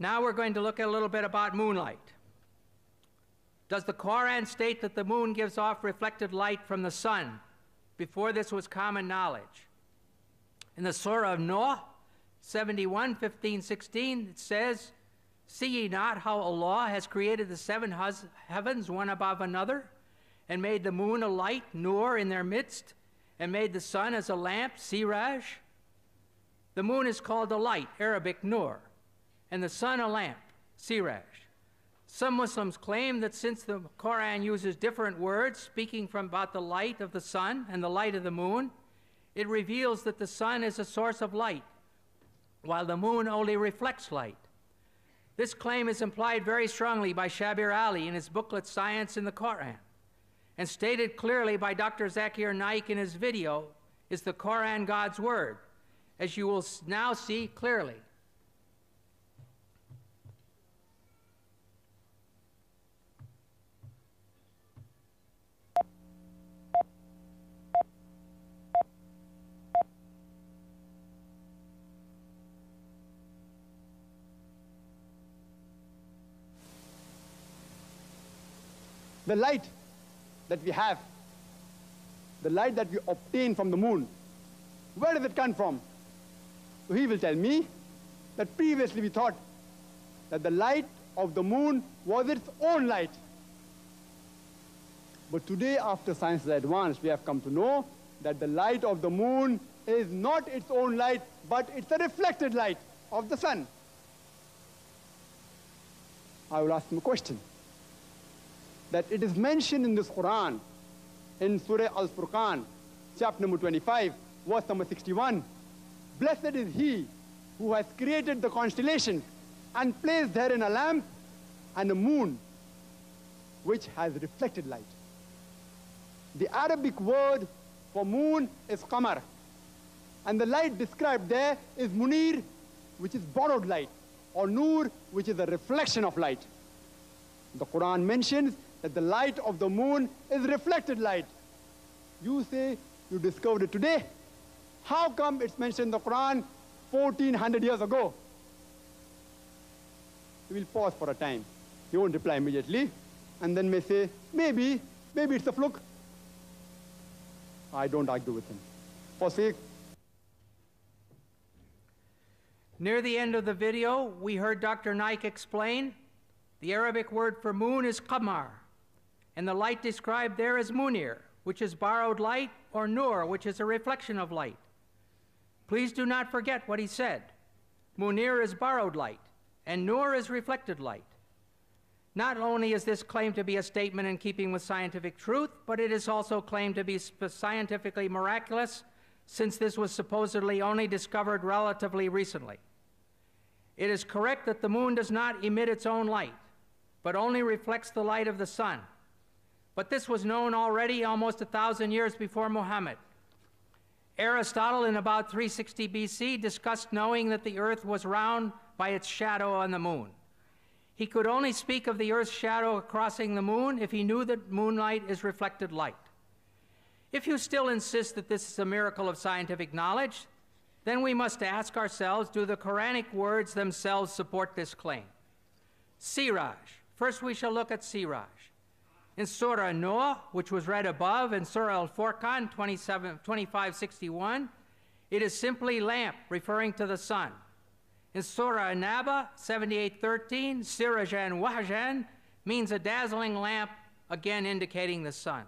Now we're going to look at a little bit about moonlight. Does the Quran state that the moon gives off reflected light from the sun? Before this was common knowledge. In the Surah of Noah, 71, 15, 16, it says, "See ye not how Allah has created the seven heavens one above another, and made the moon a light, nur, in their midst, and made the sun as a lamp, siraj?" The moon is called a light, Arabic nur, and the sun a lamp, siraj. Some Muslims claim that since the Quran uses different words speaking about the light of the sun and the light of the moon, it reveals that the sun is a source of light, while the moon only reflects light. This claim is implied very strongly by Shabir Ali in his booklet Science in the Quran, and stated clearly by Dr. Zakir Naik in his video, "Is the Quran God's word?" as you will now see clearly. The light that we have, the light that we obtain from the moon, where does it come from? So he will tell me that previously we thought that the light of the moon was its own light. But today, after science has advanced, we have come to know that the light of the moon is not its own light, but it's a reflected light of the sun. I will ask him a question. That it is mentioned in this Quran, in Surah Al-Furqan, chapter number 25, verse number 61, "Blessed is he who has created the constellations and placed therein a lamp and a moon which has reflected light." The Arabic word for moon is qamar, and the light described there is munir, which is borrowed light, or nur, which is a reflection of light. The Quran mentions that the light of the moon is reflected light. You say you discovered it today. How come it's mentioned in the Quran 1400 years ago? He will pause for a time. He won't reply immediately, and then may say, maybe it's a fluke. I don't argue with him. For sake. Near the end of the video, we heard Dr. Naik explain the Arabic word for moon is qamar, and the light described there is munir, which is borrowed light, or nur, which is a reflection of light. Please do not forget what he said. Munir is borrowed light, and nur is reflected light. Not only is this claimed to be a statement in keeping with scientific truth, but it is also claimed to be scientifically miraculous, since this was supposedly only discovered relatively recently. It is correct that the moon does not emit its own light, but only reflects the light of the sun. But this was known already almost 1,000 years before Muhammad. Aristotle, in about 360 BC, discussed knowing that the earth was round by its shadow on the moon. He could only speak of the earth's shadow crossing the moon if he knew that moonlight is reflected light. If you still insist that this is a miracle of scientific knowledge, then we must ask ourselves, do the Quranic words themselves support this claim? Siraj. First we shall look at Siraj. In Surah Noah, which was read above, and Surah Al-Furqan 25:61, it is simply lamp, referring to the sun. In Surah An-Naba 78:13, Sirajan Wahjan means a dazzling lamp, again indicating the sun.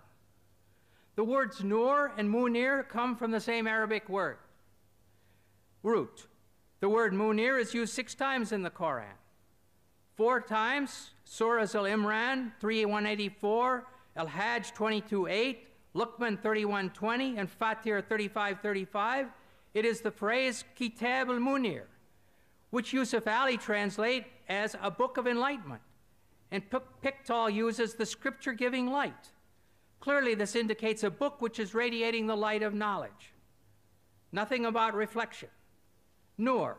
The words nur and munir come from the same Arabic word, root. The word munir is used 6 times in the Quran. 4 times, Surahs Al-Imran 3:184, Al-Hajj 22:8, Luqman 31:20, and Fatir 35:35. It is the phrase Kitab al-Munir, which Yusuf Ali translate as a book of enlightenment, and Pickthall uses the scripture-giving light. Clearly, this indicates a book which is radiating the light of knowledge. Nothing about reflection. Nur.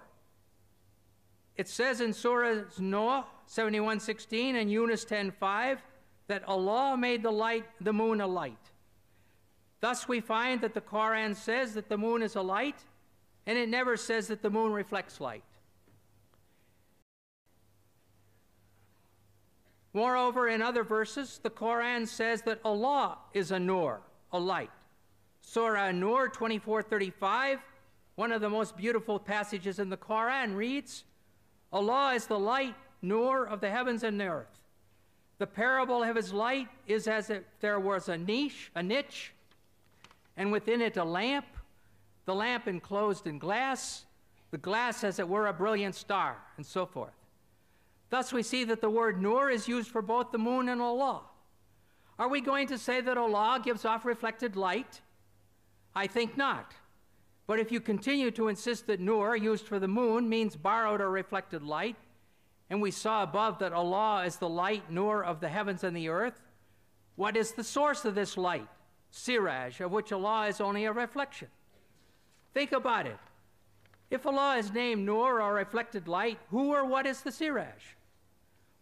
It says in Surah Noah 71:16 and Yunus 10:5 that Allah made the moon a light. Thus we find that the Quran says that the moon is a light, and it never says that the moon reflects light. Moreover, in other verses, the Quran says that Allah is a nur, a light. Surah An-Nur 24:35, one of the most beautiful passages in the Quran, reads, Allah is the light, nur of the heavens and the earth. The parable of his light is as if there was a niche, and within it a lamp, the lamp enclosed in glass, the glass as it were a brilliant star, and so forth. Thus we see that the word nur is used for both the moon and Allah. Are we going to say that Allah gives off reflected light? I think not. But if you continue to insist that nur, used for the moon, means borrowed or reflected light, and we saw above that Allah is the light, nur of the heavens and the earth, what is the source of this light, siraj, of which Allah is only a reflection? Think about it. If Allah is named nur or reflected light, who or what is the siraj?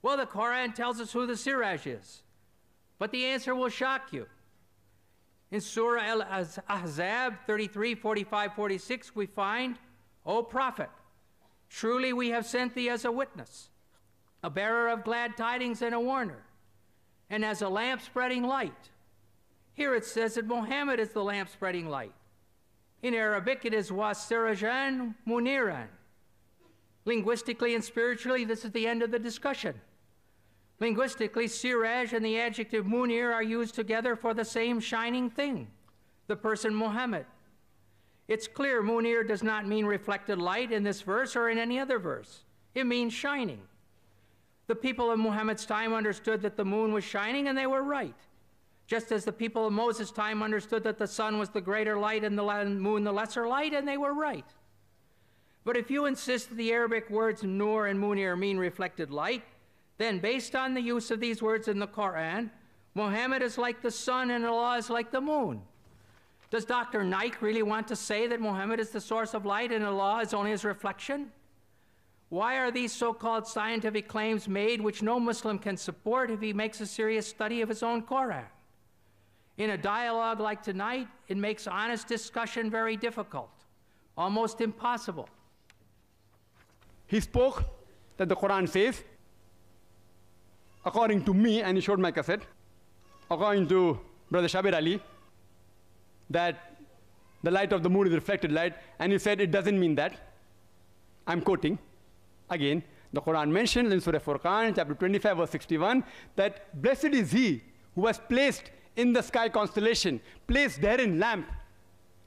Well, the Quran tells us who the siraj is, but the answer will shock you. In Surah Al-Ahzab 33, 45, 46, we find, O Prophet, truly we have sent thee as a witness, a bearer of glad tidings and a warner, and as a lamp spreading light. Here it says that Muhammad is the lamp spreading light. In Arabic, it is wasirajan muniran. Linguistically and spiritually, this is the end of the discussion. Linguistically, siraj and the adjective munir are used together for the same shining thing, the person Muhammad. It's clear munir does not mean reflected light in this verse or in any other verse. It means shining. The people of Muhammad's time understood that the moon was shining, and they were right. Just as the people of Moses' time understood that the sun was the greater light and the moon the lesser light, and they were right. But if you insist that the Arabic words nur and munir mean reflected light, then based on the use of these words in the Quran, Muhammad is like the sun and Allah is like the moon. Does Dr. Naik really want to say that Muhammad is the source of light and Allah is only his reflection? Why are these so-called scientific claims made which no Muslim can support if he makes a serious study of his own Quran? In a dialogue like tonight, it makes honest discussion very difficult, almost impossible. He spoke that the Quran says, according to me, and he showed my cassette, according to Brother Shabir Ali, that the light of the moon is reflected light, and he said it doesn't mean that. I'm quoting. Again, the Quran mentions in Surah Furqan, chapter 25, verse 61, that blessed is he who has placed in the sky constellation, placed therein lamp,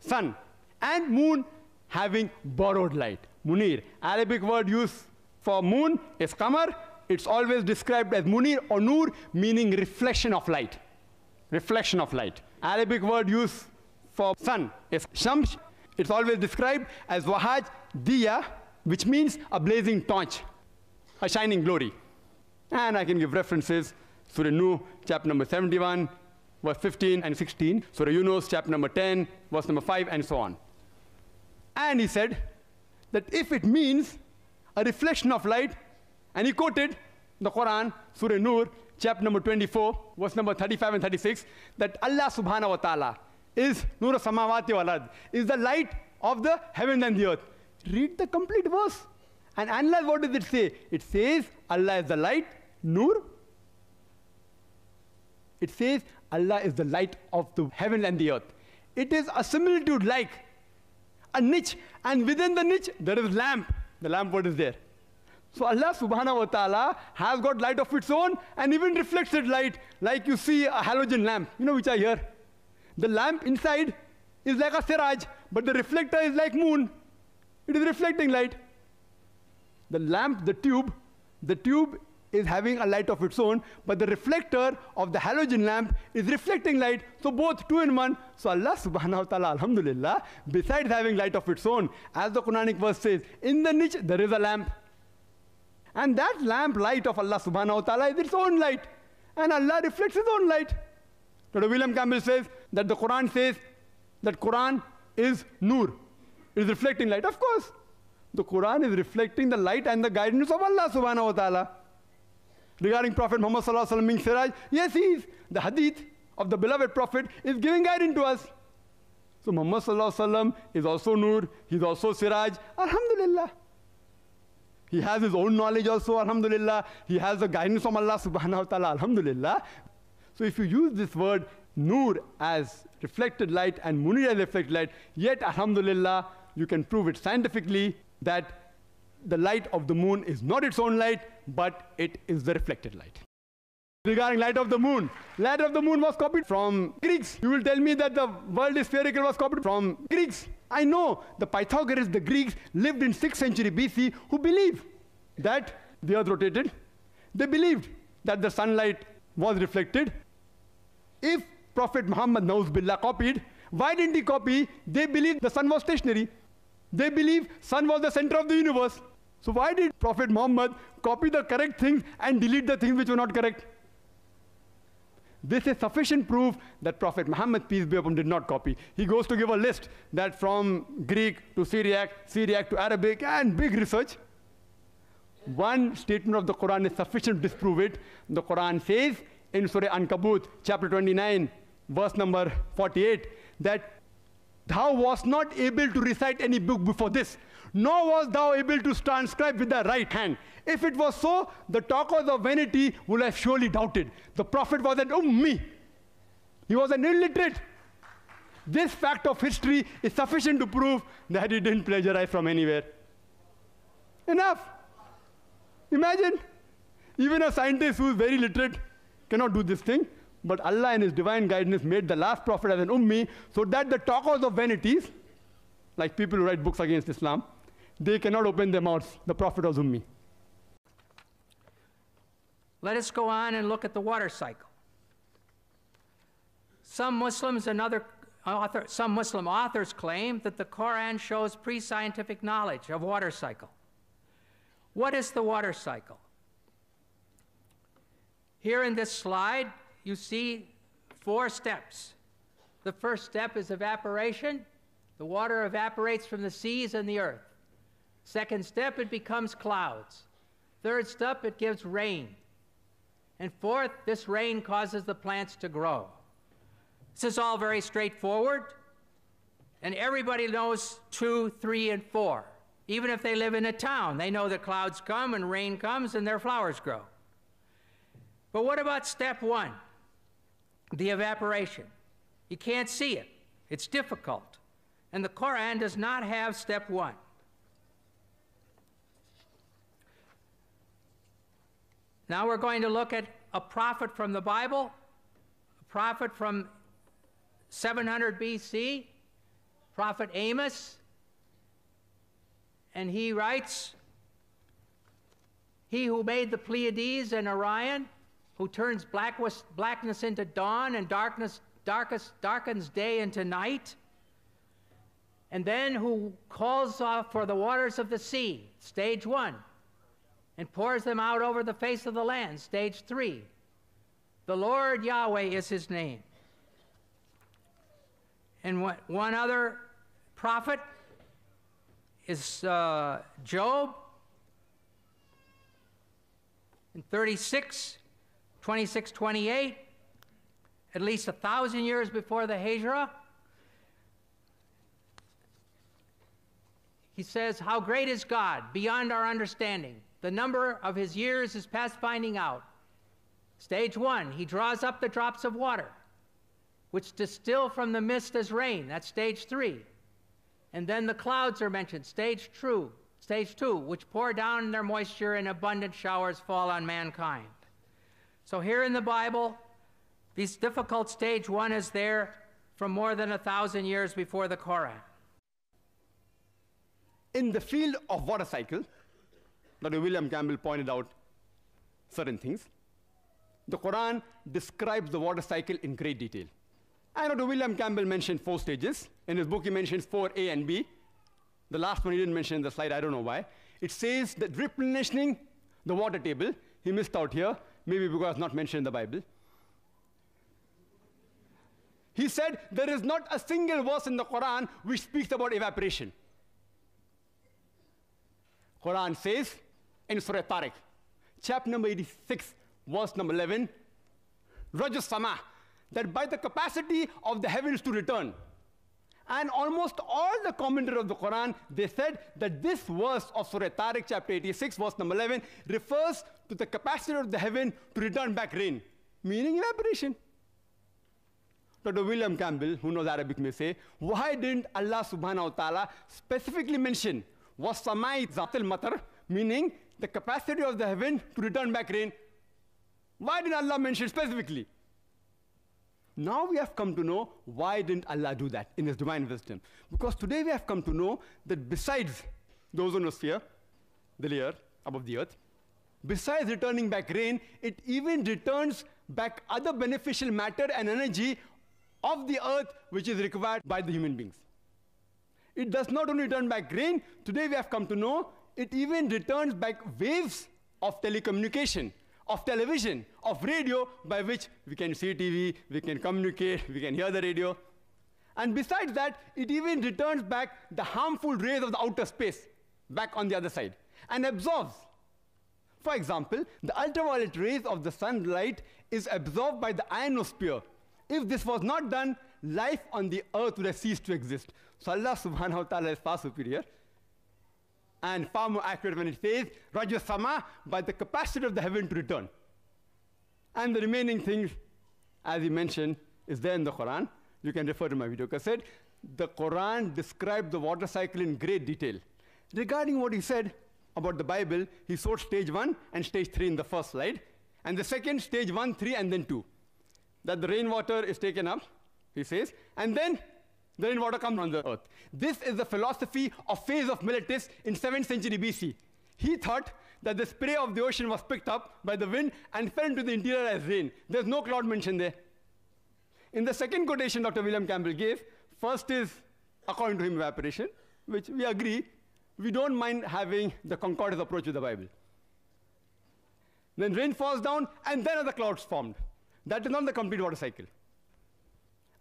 sun, and moon having borrowed light. Munir. Arabic word used for moon is qamar. It's always described as munir or nur, meaning reflection of light. Reflection of light. Arabic word used for sun is shams. It's always described as wahaj diya, which means a blazing torch, a shining glory. And I can give references. Surah Nuh, chapter number 71, verse 15 and 16. Surah Yunus, chapter number 10, verse number 5, and so on. And he said that if it means a reflection of light, and he quoted the Quran, Surah Nur, chapter number 24, verse number 35 and 36, that Allah subhanahu wa ta'ala is Nur samawati wal ard, is the light of the heaven and the earth. Read the complete verse and analyze what does it say. It says Allah is the light, Nur. It says Allah is the light of the heaven and the earth. It is a similitude like a niche, and within the niche there is lamp. The lamp word is there. So Allah subhanahu wa ta'ala has got light of its own and even reflected light, like you see a halogen lamp, which are here. The lamp inside is like a siraj, but the reflector is like moon. It is reflecting light. The lamp, the tube is having a light of its own, but the reflector of the halogen lamp is reflecting light. So both two in one. So Allah subhanahu wa ta'ala, alhamdulillah, besides having light of its own, as the Quranic verse says, in the niche there is a lamp. And that lamp light of Allah subhanahu wa ta'ala is its own light. And Allah reflects his own light. Dr. William Campbell says that the Quran says that Quran is nur. It is reflecting light. Of course, the Quran is reflecting the light and the guidance of Allah subhanahu wa ta'ala. Regarding Prophet Muhammad sallallahu alaihi wasallam being siraj, yes, he is. The hadith of the beloved Prophet is giving guidance to us. So Muhammad sallallahu alaihi wasallam is also nur, he is also siraj. Alhamdulillah. He has his own knowledge also, alhamdulillah. He has the guidance from Allah subhanahu wa ta'ala, alhamdulillah. So if you use this word nur as reflected light and munir as reflected light, yet alhamdulillah, you can prove it scientifically that the light of the moon is not its own light, but it is the reflected light. Regarding light of the moon was copied from Greeks. You will tell me that the world is spherical was copied from Greeks. I know the Pythagoras, the Greeks, lived in 6th century BC, who believed that the earth rotated. They believed that the sunlight was reflected. If Prophet Muhammad Nauz copied, why didn't he copy? They believed the sun was stationary. They believed sun was the center of the universe. So why did Prophet Muhammad copy the correct things and delete the things which were not correct? This is sufficient proof that Prophet Muhammad, peace be upon him, did not copy. He goes to give a list that from Greek to Syriac, Syriac to Arabic, and big research. One statement of the Quran is sufficient to disprove it. The Quran says in Surah Ankabut, chapter 29, verse number 48, that thou wast not able to recite any book before this, nor was thou able to transcribe with the right hand. If it was so, the talkers of vanity would have surely doubted. The Prophet was an ummi. He was an illiterate. This fact of history is sufficient to prove that he didn't plagiarize from anywhere. Enough. Imagine, even a scientist who is very literate cannot do this thing, but Allah in His divine guidance made the last prophet as an ummi, so that the talkers of vanities, like people who write books against Islam, they cannot open their mouths. The Prophet was ummi. Let us go on and look at the water cycle. Some Muslim authors claim that the Quran shows pre-scientific knowledge of water cycle. What is the water cycle? Here in this slide, you see 4 steps. The first step is evaporation. The water evaporates from the seas and the earth. Second step, it becomes clouds. Third step, it gives rain. And fourth, this rain causes the plants to grow. This is all very straightforward, and everybody knows 2, 3, and 4. Even if they live in a town, they know that clouds come and rain comes and their flowers grow. But what about step 1, the evaporation? You can't see it. It's difficult. And the Quran does not have step 1. Now we're going to look at a prophet from the Bible, a prophet from 700 BC, Prophet Amos, and he writes, "He who made the Pleiades and Orion, who turns blackness into dawn and darkens day into night, and then who calls for the waters of the sea," stage 1, "and pours them out over the face of the land," stage 3. The Lord Yahweh is his name. And one other prophet is Job in 36, 26, 28, at least 1,000 years before the Hijrah. He says, "How great is God, beyond our understanding. The number of his years is past finding out." Stage 1, he draws up the drops of water, which distill from the mist as rain. That's stage 3. And then the clouds are mentioned, stage 2, which pour down their moisture and abundant showers fall on mankind. So here in the Bible, this difficult stage 1 is there from more than 1,000 years before the Quran. In the field of water cycle, Dr. William Campbell pointed out certain things. The Quran describes the water cycle in great detail. And Dr. William Campbell mentioned 4 stages. In his book, he mentions 4A and B. The last one he didn't mention in the slide, I don't know why. It says that replenishing the water table, he missed out here, maybe because it's not mentioned in the Bible. He said there is not a single verse in the Quran which speaks about evaporation. Quran says in Surah Tariq, chapter number 86, verse number 11, Rajus Sama, that by the capacity of the heavens to return, And almost all the commentators of the Quran, they said that this verse of Surah Tariq, chapter 86, verse number 11, refers to the capacity of the heaven to return back rain, meaning evaporation. Dr. William Campbell, who knows Arabic, may say, why didn't Allah subhanahu wa ta'ala specifically mention وَالسَّمَاءِ ذَاتِ الْمَطَرِ, meaning the capacity of the heaven to return back rain? Why did Allah mention specifically? Now we have come to know why didn't Allah do that in His divine wisdom. Because today we have come to know that besides the ozonosphere, the layer above the earth, besides returning back rain, it even returns back other beneficial matter and energy of the earth which is required by the human beings. It does not only return back rain, today we have come to know it even returns back waves of telecommunication, of television, of radio, by which we can see TV, we can communicate, we can hear the radio. And besides that, it even returns back the harmful rays of the outer space back on the other side and absorbs. For example, the ultraviolet rays of the sunlight is absorbed by the ionosphere. If this was not done, life on the earth would have ceased to exist. So Allah subhanahu wa ta'ala is far superior and far more accurate when it says, Raja Sama, by the capacity of the heaven to return. And the remaining things, as he mentioned, is there in the Quran. You can refer to my video cassette. The Quran describes the water cycle in great detail. Regarding what he said about the Bible, he showed stage 1 and stage 3 in the first slide. And the second, stage 1, 3, and then 2. That the rainwater is taken up, he says, and then the rainwater comes on the earth. This is the philosophy of phase of Miletus in 7th century BC. He thought that the spray of the ocean was picked up by the wind and fell into the interior as rain. There's no cloud mentioned there. In the second quotation Dr. William Campbell gave, first is, according to him, evaporation, which we agree, we don't mind having the concordance approach with the Bible. Then rain falls down, and then are the clouds formed. That is not the complete water cycle.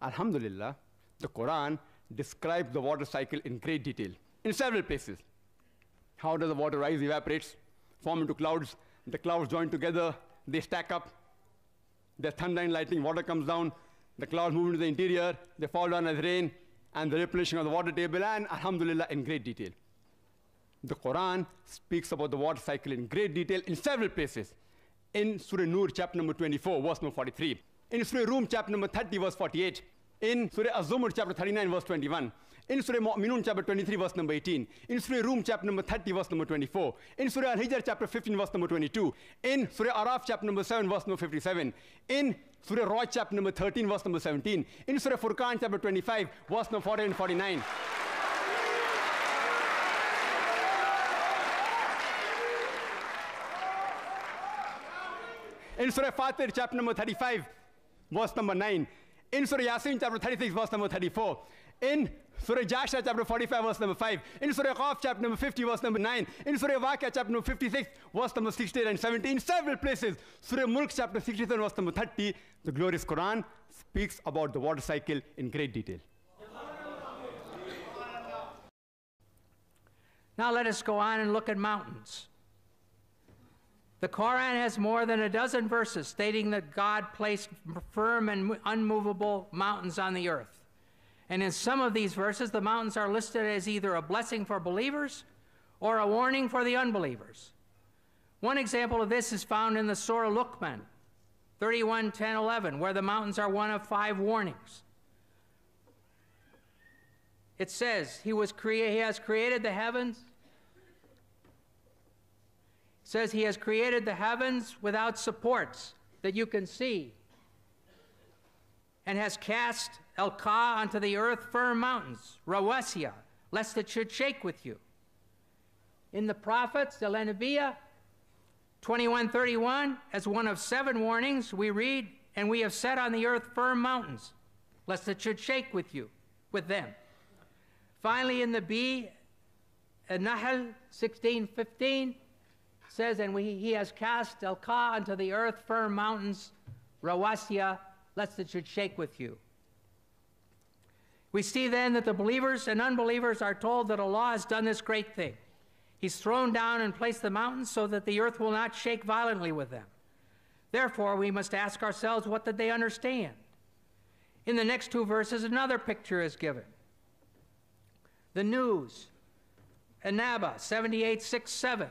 Alhamdulillah, the Quran describes the water cycle in great detail, in several places. How does the water rise, evaporates, form into clouds, the clouds join together, they stack up, there's thunder and lightning, water comes down, the clouds move into the interior, they fall down as rain, and the replenishing of the water table, and alhamdulillah, in great detail. The Quran speaks about the water cycle in great detail in several places. In Surah Nur, chapter number 24, verse number 43. In Surah Rum, chapter number 30, verse 48. In Surah Az-Zumar, chapter 39, verse 21. In Surah Mu'minun, chapter 23, verse number 18. In Surah Rum, chapter number 30, verse number 24. In Surah Al-Hijr, chapter 15, verse number 22. In Surah Araf, chapter number 7, verse number 57. In Surah Raj, chapter number 13, verse number 17. In Surah Furqan, chapter 25, verse number 40 and 49. In Surah Fatir, chapter number 35, verse number 9. In Surah Yasin, chapter 36, verse number 34. In Surah Jasha, chapter 45, verse number 5. In Surah Qaf, chapter number 50, verse number 9. In Surah Waqia, chapter number 56, verse number 16 and 17. In several places. Surah Mulk, chapter 67, verse number 30. The glorious Quran speaks about the water cycle in great detail. Now let us go on and look at mountains. The Quran has more than a dozen verses stating that God placed firm and unmovable mountains on the earth. And in some of these verses, the mountains are listed as either a blessing for believers or a warning for the unbelievers. One example of this is found in the Surah Luqman, 31, 10, 11, where the mountains are one of 5 warnings. It says, He has created the heavens. Says He has created the heavens without supports that you can see, and has cast Al-Ka onto the earth firm mountains, Rawasiya, lest it should shake with you. In the prophets, Al-Anbiya, 21:31, as one of 7 warnings, we read, and we have set on the earth firm mountains, lest it should shake with you, with them. Finally, in the Bee, Nahl 16:15, says, and He has cast Al-Ka onto the earth firm mountains, Rawasiya, lest it should shake with you. We see then that the believers and unbelievers are told that Allah has done this great thing. He's thrown down and placed the mountains so that the earth will not shake violently with them. Therefore, we must ask ourselves, what did they understand? In the next 2 verses, another picture is given. the News, Anaba 7867.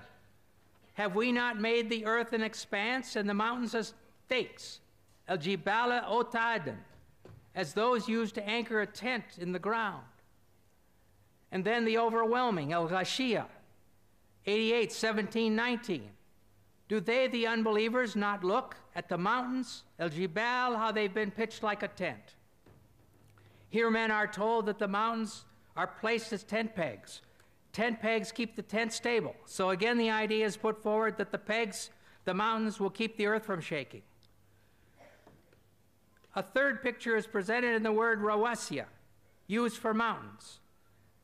Have we not made the earth an expanse and the mountains as stakes, el jibala otadan, as those used to anchor a tent in the ground? And then the overwhelming, el Ghashiyah, 88, 17, 19. Do they, the unbelievers, not look at the mountains, el jibal, how they've been pitched like a tent? Here men are told that the mountains are placed as tent pegs. Tent pegs keep the tent stable. So again, the idea is put forward that the mountains will keep the earth from shaking. A third picture is presented in the word rawasiya, used for mountains.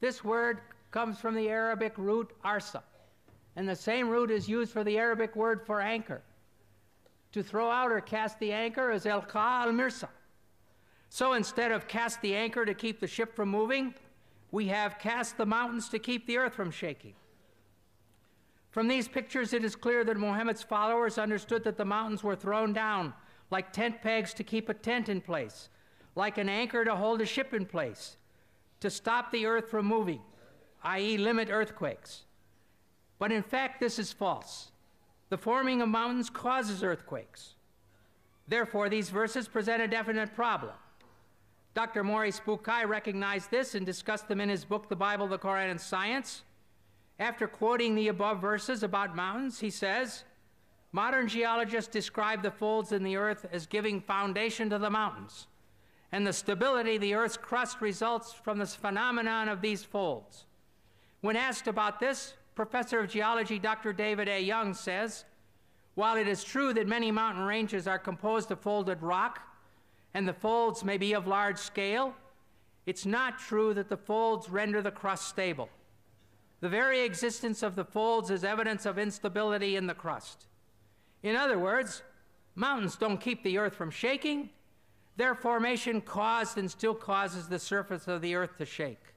This word comes from the Arabic root arsa, and the same root is used for the Arabic word for anchor. To throw out or cast the anchor is elqa al-mirsa. So instead of cast the anchor to keep the ship from moving, we have cast the mountains to keep the earth from shaking. From these pictures, it is clear that Muhammad's followers understood that the mountains were thrown down like tent pegs to keep a tent in place, like an anchor to hold a ship in place, to stop the earth from moving, i.e. limit earthquakes. But in fact, this is false. The forming of mountains causes earthquakes. Therefore, these verses present a definite problem. Dr. Maurice Bukai recognized this and discussed them in his book, The Bible, the Koran, and Science. After quoting the above verses about mountains, he says, modern geologists describe the folds in the earth as giving foundation to the mountains, and the stability of the earth's crust results from this phenomenon of these folds. When asked about this, Professor of Geology Dr. David A. Young says, while it is true that many mountain ranges are composed of folded rock, and the folds may be of large scale, it's not true that the folds render the crust stable. The very existence of the folds is evidence of instability in the crust. In other words, mountains don't keep the earth from shaking. Their formation caused and still causes the surface of the earth to shake.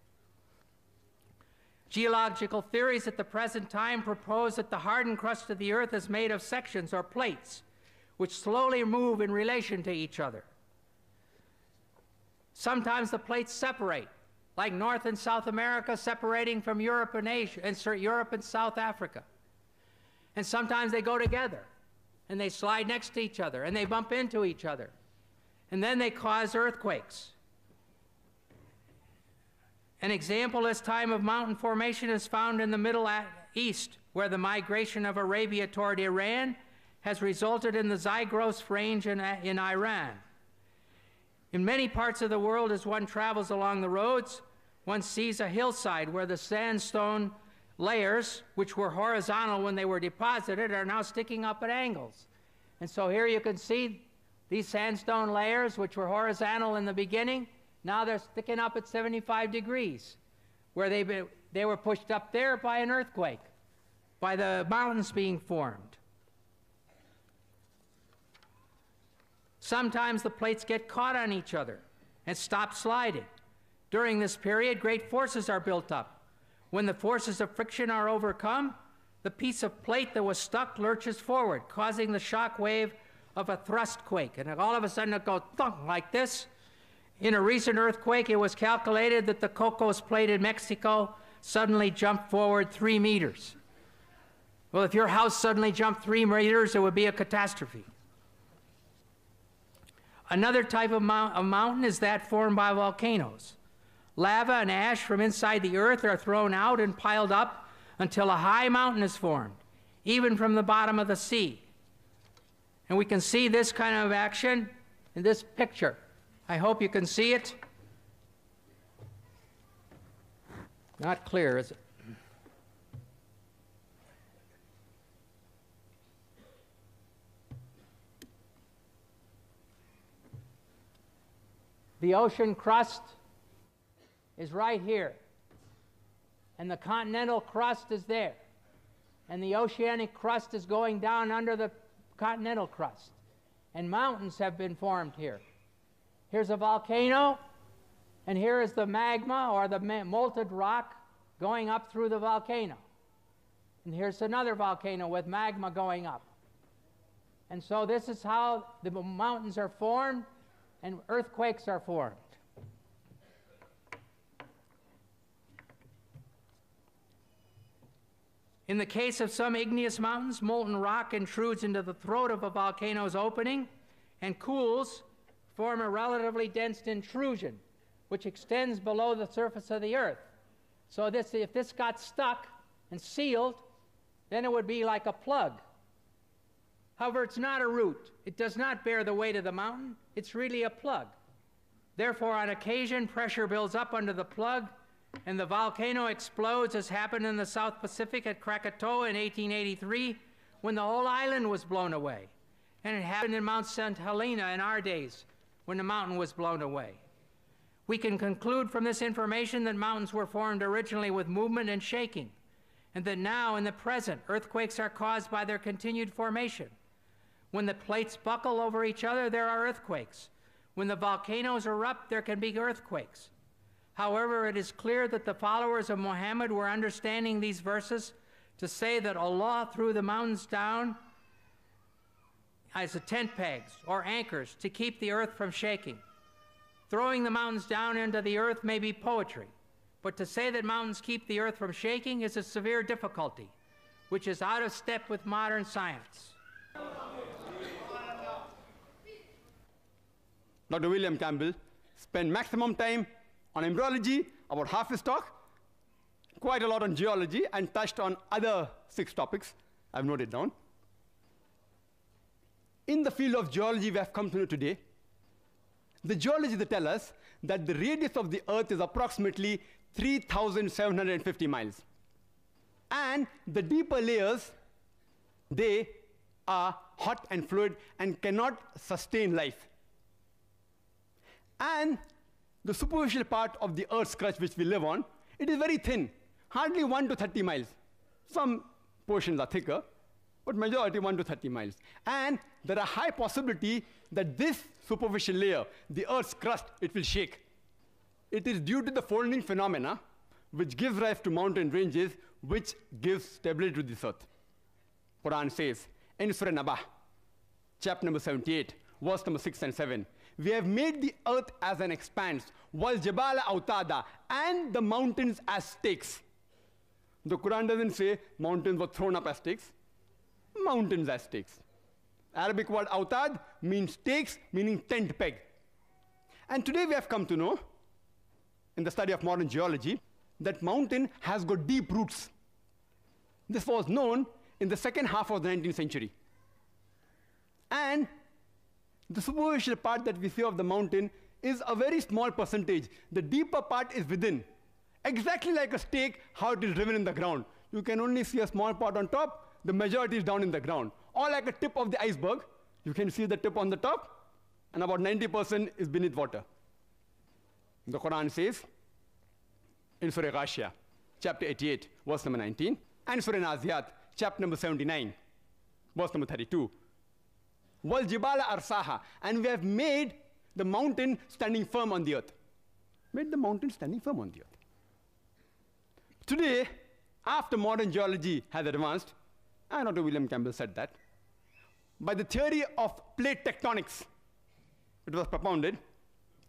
Geological theories at the present time propose that the hardened crust of the earth is made of sections or plates, which slowly move in relation to each other. Sometimes the plates separate, like North and South America separating from Europe and Asia, and Europe and South Africa. And sometimes they go together, and they slide next to each other, and they bump into each other. And then they cause earthquakes. An example of this time of mountain formation is found in the Middle East, where the migration of Arabia toward Iran has resulted in the Zagros range in Iran. In many parts of the world, as one travels along the roads, one sees a hillside where the sandstone layers, which were horizontal when they were deposited, are now sticking up at angles. And so here you can see these sandstone layers, which were horizontal in the beginning, now they're sticking up at 75 degrees, where they were pushed up there by an earthquake, by the mountains being formed. Sometimes the plates get caught on each other and stop sliding. During this period, great forces are built up. When the forces of friction are overcome, the piece of plate that was stuck lurches forward, causing the shock wave of a thrust quake. And all of a sudden it goes thunk like this. In a recent earthquake, it was calculated that the Cocos plate in Mexico suddenly jumped forward 3 meters. Well, if your house suddenly jumped 3 meters, it would be a catastrophe. Another type of mountain is that formed by volcanoes. Lava and ash from inside the earth are thrown out and piled up until a high mountain is formed, even from the bottom of the sea. And we can see this kind of action in this picture. I hope you can see it. Not clear, is it? The ocean crust is right here, and the continental crust is there, and the oceanic crust is going down under the continental crust, and mountains have been formed here. Here's a volcano, and here is the magma or the molten rock going up through the volcano, and here's another volcano with magma going up. And so this is how the mountains are formed and earthquakes are formed. In the case of some igneous mountains, molten rock intrudes into the throat of a volcano's opening and cools, form a relatively dense intrusion, which extends below the surface of the earth. So if this got stuck and sealed, then it would be like a plug. However, it's not a root. It does not bear the weight of the mountain. It's really a plug. Therefore, on occasion, pressure builds up under the plug, and the volcano explodes, as happened in the South Pacific at Krakatoa in 1883, when the whole island was blown away. And it happened in Mount St. Helena in our days, when the mountain was blown away. We can conclude from this information that mountains were formed originally with movement and shaking, and that now, in the present, earthquakes are caused by their continued formation. When the plates buckle over each other, there are earthquakes. When the volcanoes erupt, there can be earthquakes. However, it is clear that the followers of Muhammad were understanding these verses to say that Allah threw the mountains down as tent pegs or anchors to keep the earth from shaking. Throwing the mountains down into the earth may be poetry, but to say that mountains keep the earth from shaking is a severe difficulty, which is out of step with modern science. Dr. William Campbell spent maximum time on embryology, about half his talk, quite a lot on geology, and touched on other 6 topics I've noted down. In the field of geology we have come to know today, the geologists tell us that the radius of the Earth is approximately 3,750 miles. And the deeper layers, they are hot and fluid and cannot sustain life. And the superficial part of the Earth's crust which we live on, it is very thin, hardly 1 to 30 miles. Some portions are thicker, but majority 1 to 30 miles. And there are high possibility that this superficial layer, the Earth's crust, it will shake. It is due to the folding phenomena which gives rise to mountain ranges, which gives stability to this Earth. Quran says in Surah Débat, chapter number 78, verse number 6 and 7, we have made the earth as an expanse, wal jabala autada, and the mountains as stakes. The Quran doesn't say mountains were thrown up as stakes. Mountains as stakes. Arabic word autad means stakes, meaning tent peg. And today we have come to know, in the study of modern geology, that mountain has got deep roots. This was known in the second half of the 19th century. And the superficial part that we see of the mountain is a very small percentage. The deeper part is within. Exactly like a stake, how it is driven in the ground. You can only see a small part on top, the majority is down in the ground. Or like a tip of the iceberg, you can see the tip on the top, and about 90% is beneath water. The Quran says, in Surah Ghashiyah, chapter 88, verse number 19, and Surah Naziyat, chapter number 79, verse number 32, wal jibala arsaha, and we have made the mountain standing firm on the earth. Made the mountain standing firm on the earth. Today, after modern geology has advanced, and Dr. William Campbell said that, by the theory of plate tectonics, it was propounded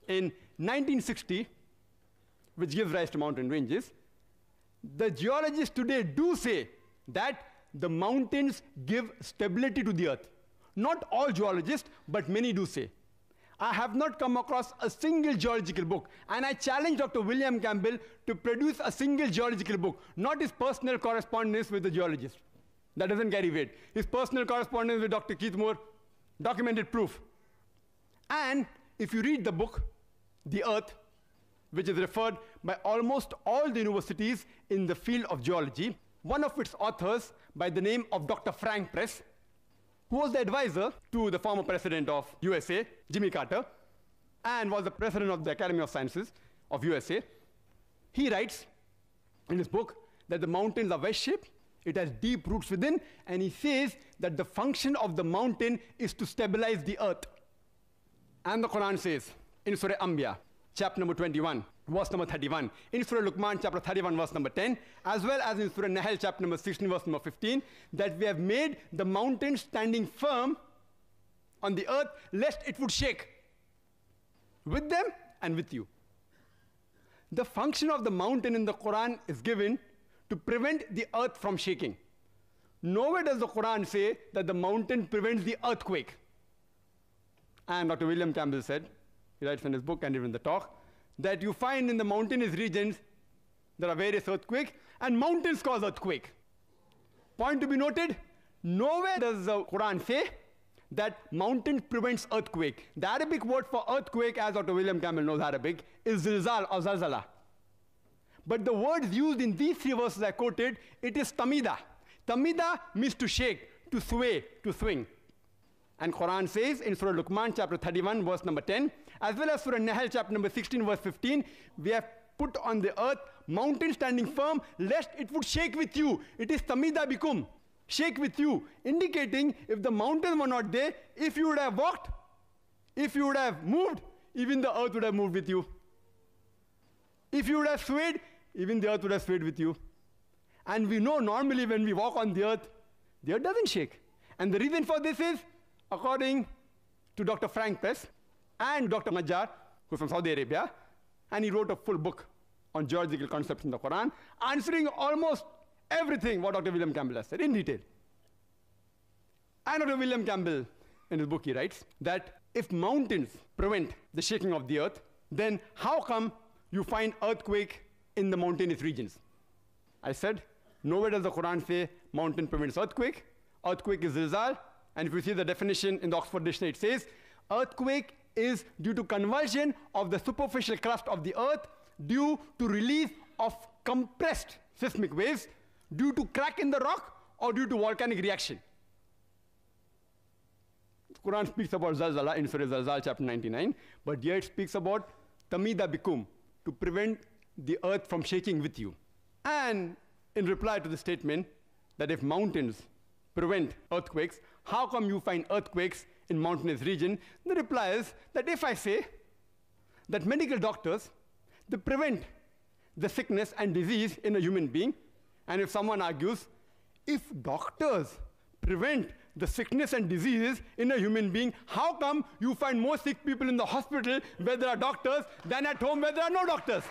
in 1960, which gives rise to mountain ranges. The geologists today do say that the mountains give stability to the earth. Not all geologists, but many do say. I have not come across a single geological book, and I challenge Dr. William Campbell to produce a single geological book, not his personal correspondence with the geologist. That doesn't carry weight. His personal correspondence with Dr. Keith Moore, documented proof. And if you read the book, The Earth, which is referred by almost all the universities in the field of geology, one of its authors by the name of Dr. Frank Press, who was the advisor to the former president of USA, Jimmy Carter, and was the president of the Academy of Sciences of USA, he writes in his book that the mountains are wedge-shaped, it has deep roots within, and he says that the function of the mountain is to stabilize the earth. And the Quran says in Surah Anbiya, chapter number 21, verse number 31, in Surah Luqman, chapter 31, verse number 10, as well as in Surah Nahl, chapter number 16, verse number 15, that we have made the mountain standing firm on the earth, lest it would shake with them and with you. The function of the mountain in the Quran is given to prevent the earth from shaking. nowhere does the Quran say that the mountain prevents the earthquake. And Dr. William Campbell said, he writes in his book and even the talk, that you find in the mountainous regions there are various earthquakes, and mountains cause earthquake. Point to be noted, nowhere does the Quran say that mountain prevents earthquake. The Arabic word for earthquake, as Dr. William Campbell knows Arabic, is zilzal or zalzala. But the words used in these three verses I quoted, it is tamida. Tamida means to shake, to sway, to swing. And Quran says in Surah Luqman chapter 31 verse number 10, as well as Surah Nahl chapter number 16 verse 15, we have put on the earth mountain standing firm, lest it would shake with you. It is tamida bikum, shake with you, indicating if the mountains were not there, if you would have walked, if you would have moved, even the earth would have moved with you. If you would have swayed, even the earth would have swayed with you. And we know normally when we walk on the earth doesn't shake. And the reason for this is, according to Dr. Frank Press and Dr. Najjar, who's from Saudi Arabia, and he wrote a full book on geological concepts in the Quran, answering almost everything what Dr. William Campbell has said in detail. And Dr. William Campbell, in his book, he writes that if mountains prevent the shaking of the earth, then how come you find earthquake in the mountainous regions? I said, nowhere does the Quran say mountain prevents earthquake. Earthquake is zilzal. And if you see the definition in the Oxford Dictionary, it says, earthquake is due to convulsion of the superficial crust of the earth due to release of compressed seismic waves, due to crack in the rock, or due to volcanic reaction. The Quran speaks about zalzala in Surah Zalzal chapter 99, but here it speaks about tamida bikum, to prevent the earth from shaking with you. And in reply to the statement that if mountains prevent earthquakes, how come you find earthquakes in mountainous region? The reply is that if I say that medical doctors, they prevent the sickness and disease in a human being, and if someone argues, if doctors prevent the sickness and diseases in a human being, how come you find more sick people in the hospital where there are doctors than at home where there are no doctors?